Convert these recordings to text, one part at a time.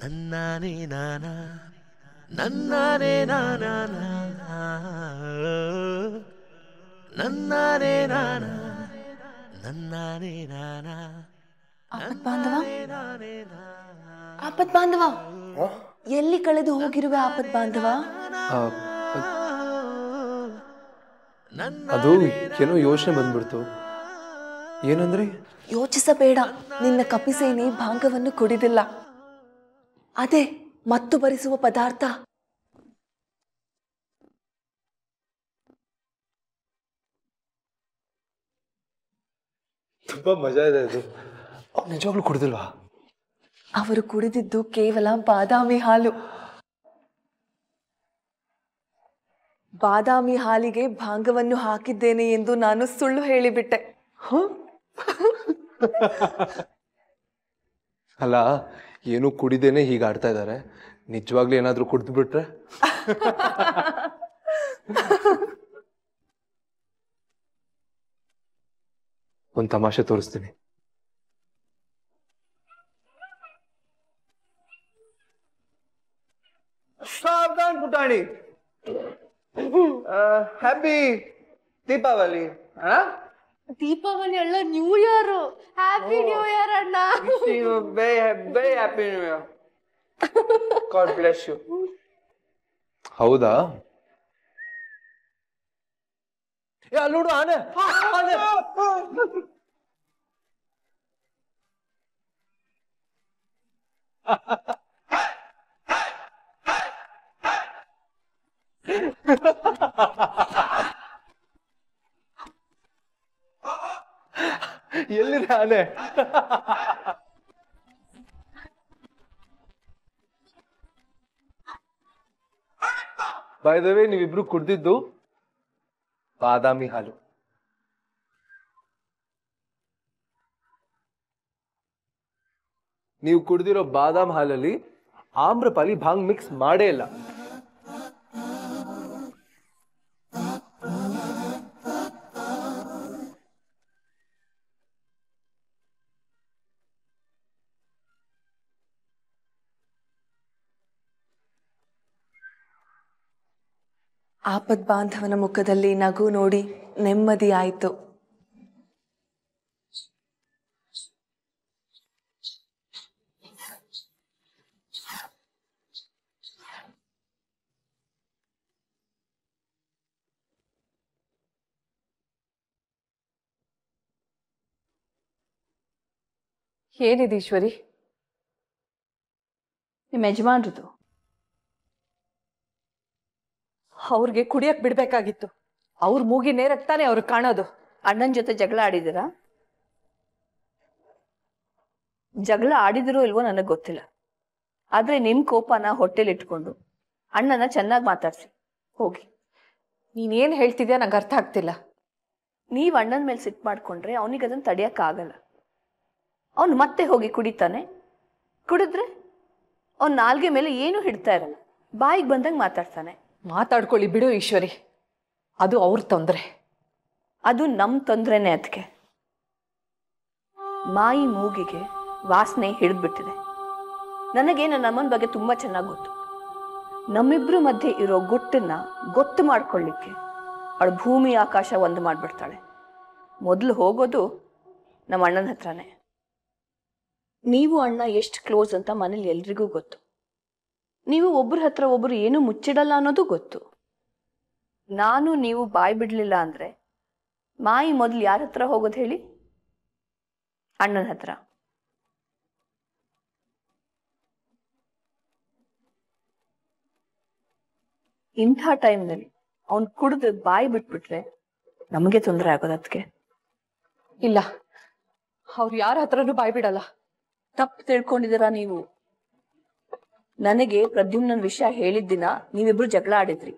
ನನ್ನಾನೇ ನಾನಾ ನನ್ನಾನೇ ನಾನಾ ನನ್ನಾನೇ ನಾನಾ ನನ್ನಾನೇ ನಾನಾ ಆಪತ್ ಬಾಂಧವ ಎಲ್ಲಿ ಕಳೆದು ಹೋಗಿರುವೆ ಆಪತ್ ಬಾಂಧವ? ಅದು ಏನೋ ಯೋಚನೆ ಬಂದ್ಬಿಡ್ತು. ಏನಂದ್ರಿ? ಯೋಚಿಸಬೇಡ, ನಿನ್ನ ಕಪಿಸೇನೆ ಭಾಂಗವನ್ನು ಕುಡಿದಿಲ್ಲ. ಅದೇ ಮತ್ತು ಬರಿಸುವ ಪದಾರ್ಥ. ತುಂಬಾ ಮಜಾ ಇದೆ ಅದು. ನಿಜವಾಗ್ಲೂ ಕುಡ್ದಿಲ್ವಾ? ಅವರು ಕುಡಿದಿದ್ದು ಕೇವಲ ಬಾದಾಮಿ ಹಾಲು. ಬಾದಾಮಿ ಹಾಲಿಗೆ ಭಾಂಗವನ್ನು ಹಾಕಿದ್ದೇನೆ ಎಂದು ನಾನು ಸುಳ್ಳು ಹೇಳಿಬಿಟ್ಟೆ. ಅಲ್ಲ, ಏನು ಕುಡಿದೇನೆ ಹೀಗೆ ಆಡ್ತಾ ಇದ್ದಾರೆ. ನಿಜವಾಗ್ಲೂ ಏನಾದ್ರೂ ಕುಡ್ದು ಬಿಟ್ರೆ? ಒಂದು ತಮಾಷೆ ತೋರಿಸ್ತೀನಿ. ಸಾವಧಾನ್ ಪುಟಾಣಿ. ಹ್ಯಾಪಿ ದೀಪಾವಳಿ. ದೀಪಾವಳಿ ಅಲ್ಲ, new year. Happy new year ಅಣ್ಣ. Very happy new year. God bless you. ಹೌದಾ? ಅಲ್ಲಿ ನೋಡು, ಆನೆ. ಎಲ್ಲಿದೆ ಆನೆ? ಬೈ ದ ವೇ, ನೀವಿಬ್ರು ಕುಡ್ದಿದ್ದು ಬಾದಾಮಿ ಹಾಲು. ನೀವು ಕುಡ್ದಿರೋ ಬಾದಾಮ್ ಹಾಲಲ್ಲಿ ಆಮ್ರಪಾಲಿ ಭಾಂಗ್ ಮಿಕ್ಸ್ ಮಾಡೇ ಇಲ್ಲ. ಆಪದ್ ಬಾಂಧವನ ಮುಖದಲ್ಲಿ ನಗು ನೋಡಿ ನೆಮ್ಮದಿಯಾಯಿತು. ಏನಿದೆ ಈಶ್ವರಿ? ನಿಮ್ಮ ಯಜಮಾನ್ರದು. ಅವ್ರಿಗೆ ಕುಡಿಯಕ್ ಬಿಡ್ಬೇಕಾಗಿತ್ತು. ಅವ್ರ ಮೂಗಿ ನೇರಕ್ಕೆ ತಾನೆ ಅವ್ರಿಗೆ ಕಾಣೋದು. ಅಣ್ಣನ ಜೊತೆ ಜಗಳ ಆಡಿದಿರಾ? ಜಗಳ ಆಡಿದಿರೋ ಇಲ್ವೋ ನನಗೆ ಗೊತ್ತಿಲ್ಲ. ಆದ್ರೆ ನಿಮ್ ಕೋಪನ ಹೊಟ್ಟೆಲಿ ಇಟ್ಕೊಂಡು ಅಣ್ಣನ ಚೆನ್ನಾಗಿ ಮಾತಾಡ್ಸಿ ಹೋಗಿ. ನೀನೇನ್ ಹೇಳ್ತಿದ್ಯಾ ನಂಗೆ ಅರ್ಥ ಆಗ್ತಿಲ್ಲ. ನೀವ್ ಅಣ್ಣನ ಮೇಲೆ ಸಿಟ್ಟು ಮಾಡ್ಕೊಂಡ್ರೆ ಅವನಿಗೆ ಅದನ್ನ ತಡಿಯಕ್ಕಾಗಲ್ಲ. ಅವನು ಮತ್ತೆ ಹೋಗಿ ಕುಡಿತಾನೆ. ಕುಡಿದ್ರೆ ಅವ್ನ ನಾಲ್ಗೆ ಮೇಲೆ ಏನು ಹಿಡ್ತಾ ಇರಲ್ಲ, ಬಾಯಿಗೆ ಬಂದಂಗೆ ಮಾತಾಡ್ತಾನೆ. ಮಾತಾಡ್ಕೊಳ್ಳಿ ಬಿಡು ಈಶ್ವರಿ, ಅದು ಅವ್ರ ತೊಂದರೆ. ಅದು ನಮ್ ತೊಂದ್ರೆನೆ. ಅದಕ್ಕೆ ಮಾಯಿ ಮೂಗಿಗೆ ವಾಸನೆ ಹಿಡಿದ್ಬಿಟ್ಟಿದೆ. ನನಗೆ ನನ್ನ ಅಮ್ಮನ ಬಗ್ಗೆ ತುಂಬಾ ಚೆನ್ನಾಗಿ ಗೊತ್ತು. ನಮ್ಮಿಬ್ರು ಮಧ್ಯೆ ಇರೋ ಗುಟ್ಟನ್ನ ಗೊತ್ತು ಮಾಡ್ಕೊಳ್ಳಿಕ್ಕೆ ಅವಳು ಭೂಮಿ ಆಕಾಶ ಒಂದು ಮಾಡ್ಬಿಡ್ತಾಳೆ. ಮೊದಲು ಹೋಗೋದು ನಮ್ಮ ಅಣ್ಣನ ಹತ್ರನೇ. ನೀವು ಅಣ್ಣ ಎಷ್ಟು ಕ್ಲೋಸ್ ಅಂತ ಮನೇಲಿ ಎಲ್ರಿಗೂ ಗೊತ್ತು. ನೀವು ಒಬ್ಬರ ಹತ್ರ ಒಬ್ರು ಏನು ಮುಚ್ಚಿಡಲ್ಲ ಅನ್ನೋದು ಗೊತ್ತು. ನಾನು ನೀವು ಬಾಯ್ ಬಿಡ್ಲಿಲ್ಲ ಅಂದ್ರೆ ಮಾಯಿ ಮೊದಲು ಯಾರ ಹತ್ರ ಹೋಗೋದು ಹೇಳಿ? ಅಣ್ಣನ ಹತ್ರ. ಇಂಥ ಟೈಮ್ನಲ್ಲಿ ಅವ್ನು ಕುಡಿದು ಬಾಯಿ ಬಿಟ್ಬಿಟ್ರೆ ನಮಗೆ ತೊಂದರೆ ಆಗೋದು. ಅದಕ್ಕೆ ಇಲ್ಲ, ಅವ್ರು ಯಾರ ಹತ್ರನೂ ಬಾಯ್ ಬಿಡಲ್ಲ. ತಪ್ಪು ತಿಳ್ಕೊಂಡಿದ್ದೀರಾ ನೀವು. ನನಗೆ ಪ್ರದ್ಯುಮ್ನನ್ ವಿಷಯ ಹೇಳಿದ ದಿನ ನೀವಿಬ್ರು ಜಗಳ ಆಡಿದ್ರಿ.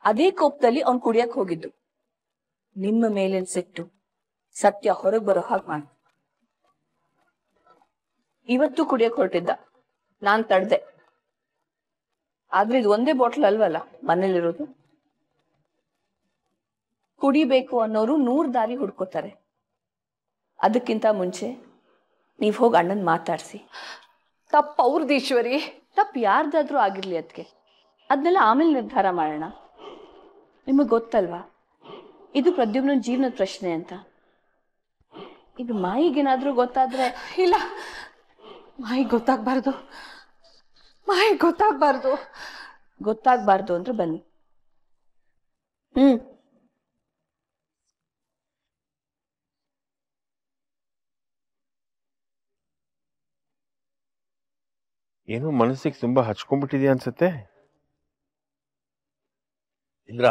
ಅದೇ ಕೋಪದಲ್ಲಿ ಅವ್ನು ಕುಡಿಯಕ್ ಹೋಗಿದ್ದು. ನಿಮ್ಮ ಮೇಲಿನ ಸಿಟ್ಟು ಸತ್ಯ ಹೊರಗೆ ಬರೋ ಹಾಗೆ ಮಾಡಿ ಇವತ್ತು ಕುಡಿಯಕ್ ಹೊರಟಿದ್ದ. ನಾನ್ ತಡ್ದೆ. ಆದ್ರೆ ಇದು ಒಂದೇ ಬಾಟ್ಲ್ ಅಲ್ವಲ್ಲ ಮನೇಲಿರೋದು. ಕುಡಿಬೇಕು ಅನ್ನೋರು 100 ದಾರಿ ಹುಡ್ಕೋತಾರೆ. ಅದಕ್ಕಿಂತ ಮುಂಚೆ ನೀವ್ ಹೋಗಿ ಅಣ್ಣನ್ ಮಾತಾಡ್ಸಿ. ತಪ್ಪು ಅವ್ರದ್ದು ಈಶ್ವರಿ. ತಪ್ಪು ಯಾರ್ದಾದ್ರೂ ಆಗಿರ್ಲಿ ಅದಕ್ಕೆ, ಅದನ್ನೆಲ್ಲ ಆಮೇಲೆ ನಿರ್ಧಾರ ಮಾಡೋಣ. ನಿಮಗೆ ಗೊತ್ತಲ್ವಾ ಇದು ಪ್ರದ್ಯುಮ್ನ ಜೀವನದ ಪ್ರಶ್ನೆ ಅಂತ. ಇದು ಮಾಯಿಗೇನಾದ್ರೂ ಗೊತ್ತಾದ್ರೆ? ಇಲ್ಲ, ಮಾಯಿಗೆ ಗೊತ್ತಾಗ್ಬಾರ್ದು, ಮಾಯಿಗೆ ಗೊತ್ತಾಗ್ಬಾರ್ದು. ಗೊತ್ತಾಗ್ಬಾರ್ದು ಅಂದ್ರೆ ಬನ್ನಿ. ಏನೋ ಮನಸ್ಸಿಗೆ ತುಂಬಾ ಹಚ್ಕೊಂಡ್ಬಿಟ್ಟಿದ್ಯಾ ಅನ್ಸುತ್ತೆ. ಇಂದ್ರ,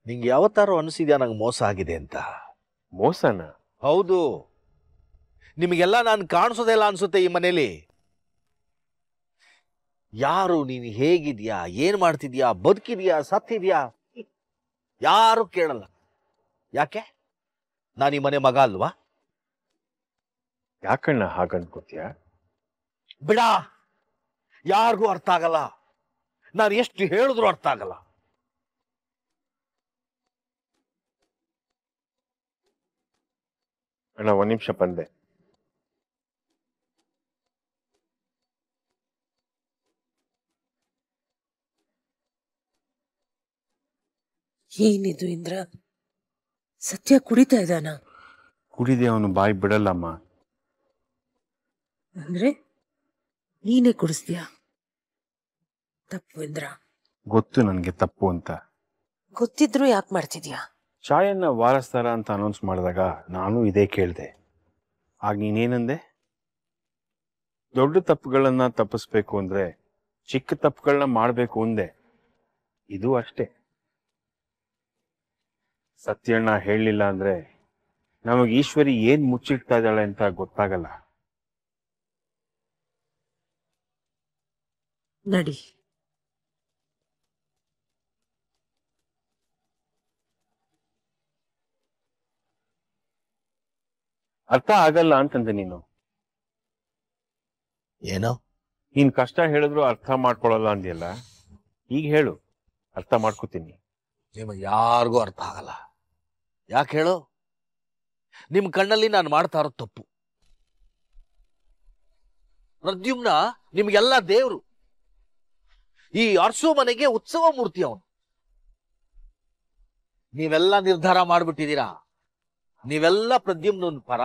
ನಿಂಗೆ ಯಾವತ್ತಾರು ಅನಿಸಿದ್ಯಾ ನಂಗೆ ಮೋಸ ಆಗಿದೆ ಅಂತ? ಮೋಸನ? ಹೌದು. ನಿಮಗೆಲ್ಲ ನಾನು ಕಾಣಿಸೋದೆಲ್ಲ ಅನ್ಸುತ್ತೆ ಈ ಮನೇಲಿ. ಯಾರು ನೀನು ಹೇಗಿದ್ಯಾ, ಏನ್ ಮಾಡ್ತಿದ್ಯಾ, ಬದುಕಿದ್ಯಾ, ಸತ್ತಿದ್ಯಾ ಯಾರು ಕೇಳಲ್ಲ. ಯಾಕೆ? ನಾನು ಈ ಮನೆ ಮಗ ಅಲ್ವಾ? ಯಾಕಣ್ಣ ಹಾಗನ್ಕೋತೀಯ? ಬಿಡ, ಯಾರಿಗೂ ಅರ್ಥ ಆಗಲ್ಲ. ನಾನು ಎಷ್ಟು ಹೇಳಿದ್ರು ಅರ್ಥ ಆಗಲ್ಲ. ಅಣ್ಣ, ಒಂದ್ ನಿಮಿಷ ಬಂದೆ. ಏನಿದು ಇಂದ್ರ? ಸತ್ಯ ಕುಡಿತಾ ಇದ್ದಾನ? ಕುಡಿದೆ ಅವನು ಬಾಯಿ ಬಿಡಲ್ಲಮ್ಮ. ಅಂದ್ರೆ ನೀನೇ ಕುಡಿಸ್ತೀಯ? ತಪ್ಪು ಇಂದ್ರ. ಗೊತ್ತು ನನ್ಗೆ ತಪ್ಪು ಅಂತ. ಗೊತ್ತಿದ್ರು ಯಾಕೆ ಮಾಡ್ತಿದ್ಯಾ? ಚಾಯನ್ನ ವಾರಸ್ತಾರ ಅಂತ ಅನೌನ್ಸ್ ಮಾಡಿದಾಗ ನಾನು ಇದೇ ಕೇಳಿದೆ. ಆಗ ನೀನೇನಂದೆ? ದೊಡ್ಡ ತಪ್ಪುಗಳನ್ನ ತಪ್ಪಿಸ್ಬೇಕು ಅಂದ್ರೆ ಚಿಕ್ಕ ತಪ್ಪುಗಳನ್ನ ಮಾಡ್ಬೇಕು ಅಂದೆ. ಇದು ಅಷ್ಟೇ. ಸತ್ಯಣ್ಣ ಹೇಳಲಿಲ್ಲ ಅಂದ್ರೆ ನಮಗ್ ಈಶ್ವರಿ ಏನ್ ಮುಚ್ಚಿಡ್ತಾ ಇದ್ದಾಳೆ ಅಂತ ಗೊತ್ತಾಗಲ್ಲ. ನಡಿ. ಅರ್ಥ ಆಗಲ್ಲ ಅಂತಂದೆ ನೀನು. ಏನೋ ನೀನ್ ಕಷ್ಟ ಹೇಳಿದ್ರು ಅರ್ಥ ಮಾಡ್ಕೊಳಲ್ಲ ಅಂದ್ಯಲ್ಲ, ಈಗ ಹೇಳು, ಅರ್ಥ ಮಾಡ್ಕೋತೀನಿ. ನಿಮಗೆ ಯಾರಿಗೂ ಅರ್ಥ ಆಗಲ್ಲ. ಯಾಕೆ ಹೇಳು? ನಿಮ್ ಕಣ್ಣಲ್ಲಿ ನಾನು ಮಾಡ್ತಾ ಇರೋದು ತಪ್ಪು. ಪ್ರದ್ಯುಮ್ನ ನಿಮ್ಗೆಲ್ಲ ದೇವ್ರು. ಈ ಅರ್ಸು ಮನೆಗೆ ಉತ್ಸವ ಮೂರ್ತಿ ಅವನು. ನೀವೆಲ್ಲ ನಿರ್ಧಾರ ಮಾಡ್ಬಿಟ್ಟಿದ್ದೀರಾ. ನೀವೆಲ್ಲ ಪ್ರದ್ಯುಮ್ನ ಪರ,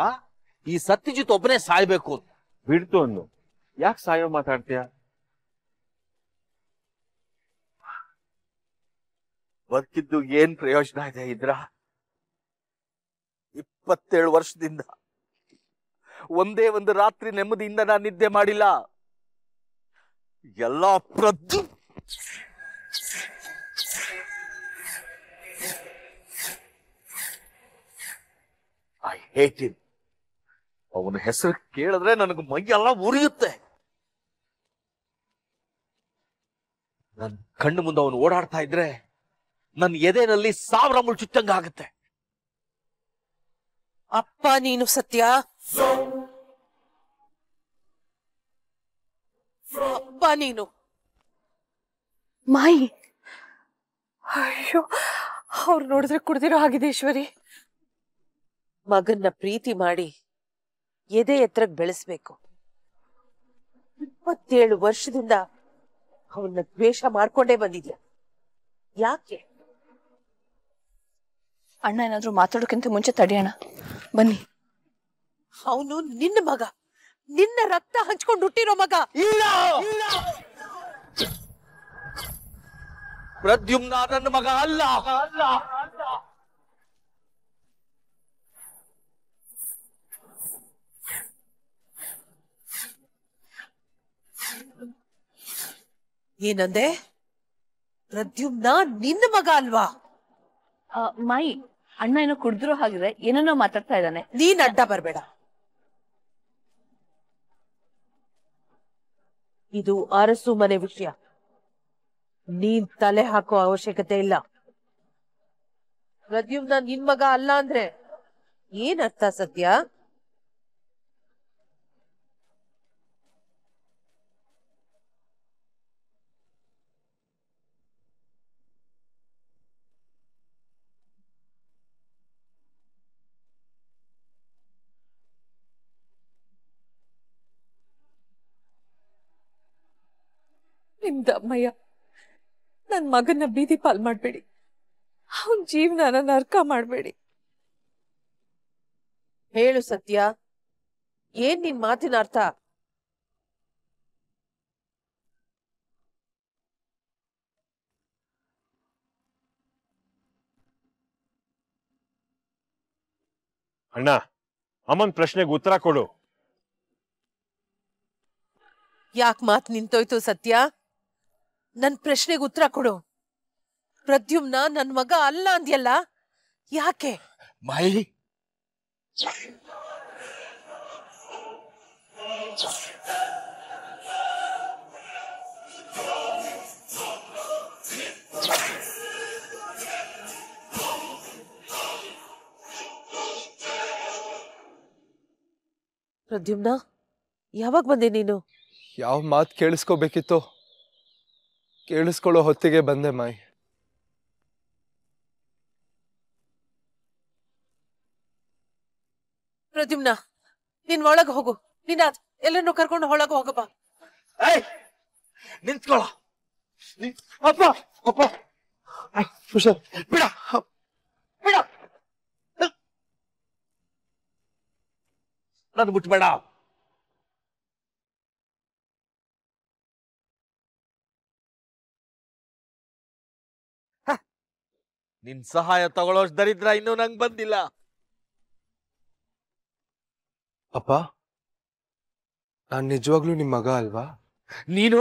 ಈ ಸತ್ಯಜಿತ್ ಒಬ್ಬನೇ ಸಾಯ್ಬೇಕು ಅಂತ. ಬಿಡ್ತು ಅನ್ನು. ಯಾಕೆ ಸಾಯೋ ಮಾತಾಡ್ತೀಯ? ಬದುಕಿದ್ದು ಏನ್ ಪ್ರಯೋಜನ ಇದೆ ಇದ್ರ? 27 ವರ್ಷದಿಂದ ಒಂದೇ ಒಂದು ರಾತ್ರಿ ನೆಮ್ಮದಿಯಿಂದ ನಾನು ನಿದ್ದೆ ಮಾಡಿಲ್ಲ. ಎಲ್ಲ ಪ್ರದ್ಯುಮ್. I hate him. ಅವನ ಹೆಸರು ಕೇಳಿದ್ರೆ ನನಗೆ ಮೈಯೆಲ್ಲ ಉರಿಯುತ್ತೆ. ನನ್ನ ಕಣ್ಣು ಮುಂದೆ ಅವನು ಓಡಾಡ್ತಾ ಇದ್ರೆ ನನ್ನ ಎದೆನಲ್ಲಿ 1000 ಮುಳ್ಳು ಚುಚ್ಚಂಗ ಆಗುತ್ತೆ. ಅಪ್ಪ ನೀನು ಸತ್ಯ. ಅಪ್ಪ ನೀನು. ಮಾಯಿ, ಅಯ್ಯೋ, ಅವ್ರು ನೋಡಿದ್ರೆ ಕುಡ್ದಿರೋ ಆಗಿದೆ ಈಶ್ವರಿ. ಮಗನ್ನ ಪ್ರೀತಿ ಮಾಡಿ ಎದೆ ಎತ್ತರಕ್ಕೆ ಬೆಳೆಸ್ಬೇಕು. 27 ವರ್ಷದಿಂದ ಅವನ್ನ ದ್ವೇಷ ಮಾಡ್ಕೊಂಡೇ ಬಂದಿದ್ಯಾ. ಯಾಕೆ? ಅಣ್ಣ ಏನಾದ್ರೂ ಮಾತಾಡೋಕ್ಕಿಂತ ಮುಂಚೆ ತಡೆಯೋಣ ಬನ್ನಿ. ಅವನು ನಿನ್ನ ಮಗ, ನಿನ್ನ ರಕ್ತ ಹಂಚ್ಕೊಂಡು ಹುಟ್ಟಿರೋ ಮಗ. ಪ್ರದ್ಯುಮ್ನ ನನ್ನ ಮಗ ಅಲ್ಲ. ಏನಂದೆ? ಪ್ರದ್ಯುಮ್ನ ನಿನ್ನ ಮಗ ಅಲ್ವಾ? ಮಾಯಿ, ಅಣ್ಣ ಏನೋ ಕುಡ್ದಿರೋ ಹಾಗಿದೆ, ಏನೇನೋ ಮಾತಾಡ್ತಾ ಇದ್ದಾನೆ. ನೀನ್ ಅಡ್ಡ ಬರ್ಬೇಡ. ಇದು ಅರಸು ಮನೆ ವಿಷಯ. ನೀನ್ ತಲೆ ಹಾಕೋ ಅವಶ್ಯಕತೆ ಇಲ್ಲ. ಪ್ರದ್ಯುಮ್ನ ನಿನ್ ಮಗ ಅಲ್ಲ ಅಂದ್ರೆ ಏನ್ ಅರ್ಥ ಸತ್ಯ? ನಿಮ್ದು ಅಮ್ಮಯ್ಯ. ನನ್ ಮಗನ ಬೀದಿ ಪಾಲ್ ಮಾಡ್ಬೇಡಿ, ಅವನ್ ಜೀವನನ ನರ್ಕ ಮಾಡ್ಬೇಡಿ. ಹೇಳು ಸತ್ಯ, ಏನ್ ನಿನ್ ಮಾತಿನ ಅರ್ಥ? ಅಣ್ಣ, ಅಮ್ಮನ್ ಪ್ರಶ್ನೆಗೆ ಉತ್ತರ ಕೊಡು. ಯಾಕೆ ಮಾತು ನಿಂತೋಯ್ತು ಸತ್ಯ? ನನ್ ಪ್ರಶ್ನೆಗೆ ಉತ್ತರ ಕೊಡು. ಪ್ರದ್ಯುಮ್ನ ನನ್ ಮಗ ಅಲ್ಲ ಅಂದ್ಯಲ್ಲ, ಯಾಕೆ? ಮೈ ಪ್ರದ್ಯುಮ್ನ, ಯಾವಾಗ ಬಂದೆ ನೀನು? ಯಾವ ಮಾತು ಕೇಳಿಸ್ಕೋಬೇಕಿತ್ತು ಕೇಳಿಸ್ಕೊಳ್ಳೋ ಹೊತ್ತಿಗೆ ಬಂದೆ ಮಾಯಿ. ಪ್ರದ್ಯುಮ್ನ, ನೀನ್ ಒಳಗೆ ಹೋಗು. ನೀನ್ ಎಲ್ಲರನ್ನು ಕರ್ಕೊಂಡು ಒಳಗೆ ಹೋಗಪ್ಪ. ನಿಂತ್ಕೊಳ್ಳ. ಅಪ್ಪ ಅಪ್ಪ ಹುಷಾರ್. ಬಿಡ ಬಿಡ, ನಾನು ಮುಟ್ಬೇಡ. ನಿನ್ ಸಹಾಯ ತಗೊಳ್ಳೋಷ್ಟು ದರಿದ್ರ ಇನ್ನೂ ನಂಗೆ ಬಂದಿಲ್ಲ. ಅಪ್ಪ, ನಾನ್ ನಿಜವಾಗ್ಲೂ ನಿಮ್ ಮಗ ಅಲ್ವಾ? ನೀನು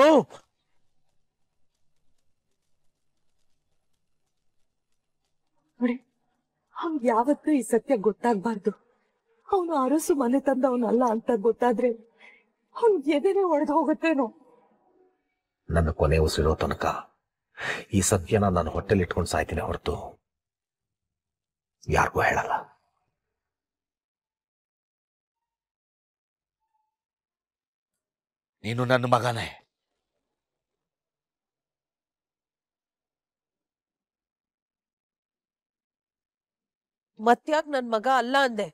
ನೋಡಿ, ಅವ್ನ್ ಯಾವತ್ತೂ ಈ ಸತ್ಯ ಗೊತ್ತಾಗ್ಬಾರ್ದು. ಅವನು ಅರಸು ಮನೆ ತಂದವನಲ್ಲ ಅಂತ ಗೊತ್ತಾದ್ರೆ ಅವ್ನ್ ಎದೆನೆ ಒಡೆದು ಹೋಗುತ್ತೇನೋ. ನನ್ನ ಕೊನೆ ಉಸಿರೋ ತನಕ ಈ ಸತ್ಯನ ನಾನು ಹೊಟ್ಟೆಲಿ ಇಟ್ಕೊಂಡು ಸಾಯ್ತೀನಿ ಹೊರತು ಯಾರಿಗೂ ಹೇಳಲ್ಲ. ನೀನು ನನ್ನ ಮಗನೇ. ಮತ್ಯಾಕ್ ನನ್ ಮಗ ಅಲ್ಲ ಅಂದೆ?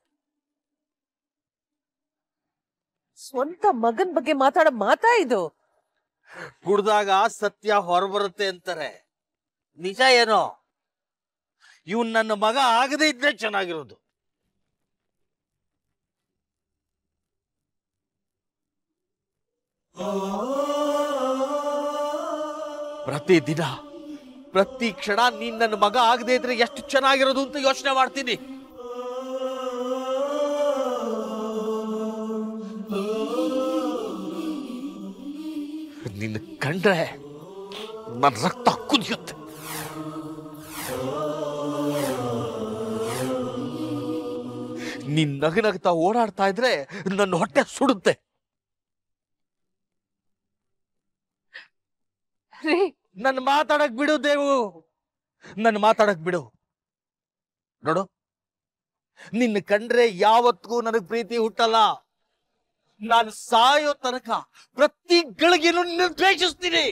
ಸ್ವಂತ ಮಗನ್ ಬಗ್ಗೆ ಮಾತಾಡೋ ಮಾತಾ ಇದು? ಕುಡ್ದಾಗ ಸತ್ಯ ಹೊರಬರುತ್ತೆ ಅಂತಾರೆ, ನಿಜ ಏನೋ? ಇವನ್ ನನ್ನ ಮಗ ಆಗದೇ ಇದ್ರೆ ಚೆನ್ನಾಗಿರೋದು. ಪ್ರತಿದಿನ ಪ್ರತಿ ಕ್ಷಣ ನೀನ್ ನನ್ನ ಮಗ ಆಗದೆ ಇದ್ರೆ ಎಷ್ಟು ಚೆನ್ನಾಗಿರೋದು ಅಂತ ಯೋಚನೆ ಮಾಡ್ತೀನಿ. ನಿನ್ನ ಕಂಡ್ರೆ ನನ್ನ ರಕ್ತ ಕುದಿಯುತ್ತೆ. ನೀನ್ ನಗನಗ್ತಾ ಓಡಾಡ್ತಾ ಇದ್ರೆ ನನ್ನ ಹೊಟ್ಟೆ ಸುಡುತ್ತೆ. ನನ್ನ ಮಾತಾಡಕ್ ಬಿಡು ದೇವು, ನನ್ನ ಮಾತಾಡಕ್ ಬಿಡು. ನೋಡು, ನಿನ್ನ ಕಂಡ್ರೆ ಯಾವತ್ತಿಗೂ ನನಗ್ ಪ್ರೀತಿ ಹುಟ್ಟಲ್ಲ. ನಾನು ಸಾಯೋ ತನಕ ಪ್ರತಿ ಗಳಿಗೆನೂ ನಿನ್ನ ದ್ವೇಷಿಸ್ತೀನಿ.